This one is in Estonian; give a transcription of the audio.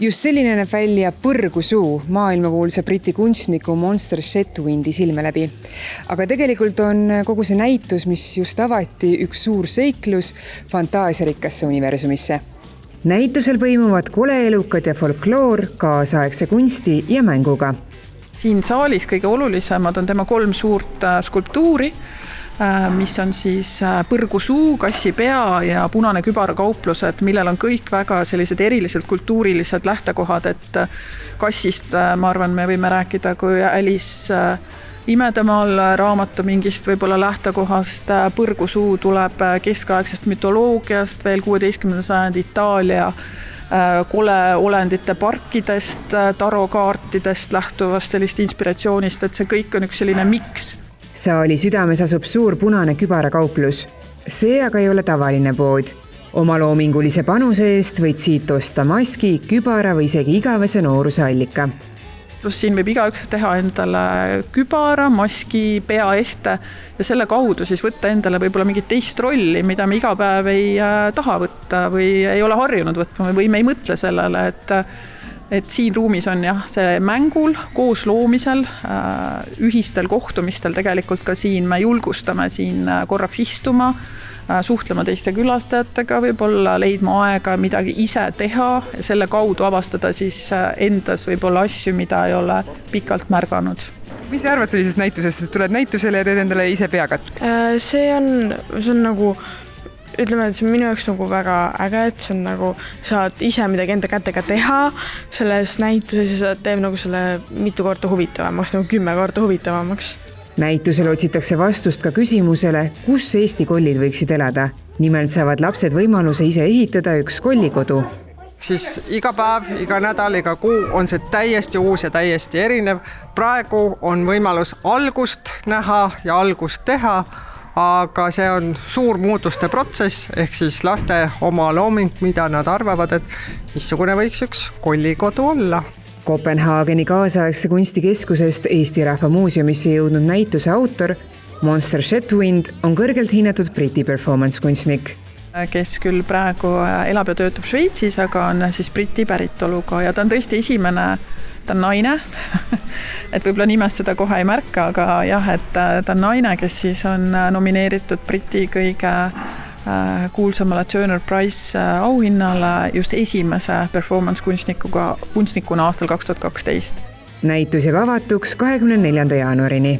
Just selline näeb välja Põrgusuu maailmakuulsa briti kunstniku Monster Chetwyndi silme läbi. Aga tegelikult on kogu see näitus, mis just avati, üks suur seiklus fantaasiarikkasse universumisse. Näitusel põimuvad koleelukad ja folkloor kaasaegse kunsti ja mänguga. Siin saalis kõige olulisemad on tema 3 suurt skulptuuri, mis on siis Põrgusuu, kassi pea ja punane kübarakauplus, millel on kõik väga sellised erilised kultuurilised lähtekohad, et kassist, ma arvan, me võime rääkida kui Alice Imedemaal raamatu mingist võib-olla lähtekohast. Põrgusuu tuleb keskaegsest mütoloogiast, veel 16. sajandi Itaalia koleolendite parkidest, tarokaartidest lähtuvast sellist inspiratsioonist, et see kõik on üks selline miks. Saali südames asub suur punane kübarakauplus. See aga ei ole tavaline pood. Oma loomingulise panuse eest võid siit osta maski, kübara või isegi igavese nooruse allika. Plus siin võib igaüks teha endale kübara, maski, peaehte ja selle kaudu siis võtta endale võib-olla mingit teist rolli, mida me iga päev ei taha võtta või ei ole harjunud võtma või me ei mõtle sellele, et siin ruumis on see mängul, koos loomisel, ühistel kohtumistel tegelikult ka siin me julgustame siin korraks istuma, suhtlema teiste külastajatega, võib-olla leidma aega midagi ise teha ja selle kaudu avastada siis endas võib-olla asju, mida ei ole pikalt märganud. Mis sa arvad sellisest näitusest, et tuled näitusele ja teed endale ise peakat? See on nagu, ütleme, et see on minu jaoks nagu väga äge, et see on nagu, saad ise midagi enda kätega teha selles näituses ja see teeb nagu selle mitu korda huvitavamaks, nagu 10 korda huvitavamaks. Näitusel otsitakse vastust ka küsimusele, kus Eesti kollid võiksid elada. Nimelt saavad lapsed võimaluse ise ehitada üks kollikodu. Siis iga päev, iga nädal, iga kuu on see täiesti uus ja täiesti erinev. Praegu on võimalus algust näha ja algust teha, aga see on suur muutuste protsess, ehk siis laste oma looming, mida nad arvavad, et missugune võiks üks kollikodu olla. Kopenhaageni kaasaegse kunstikeskusest Eesti Rahva Muuseumisse jõudnud näituse autor Monster Chetwynd on kõrgelt hinnatud briti performance-kunstnik, kes küll praegu elab ja töötab Šveitsis, aga on siis briti päritoluga ja ta on tõesti esimene, ta on naine, et võib-olla nimest seda kohe ei märka, aga jah, et ta on naine, kes siis on nomineeritud briti kõige kuulsamale Turner Prize auhinnale just esimese performance kunstnikuna aastal 2012. Näitus jääb avatuks 24. jaanuarini.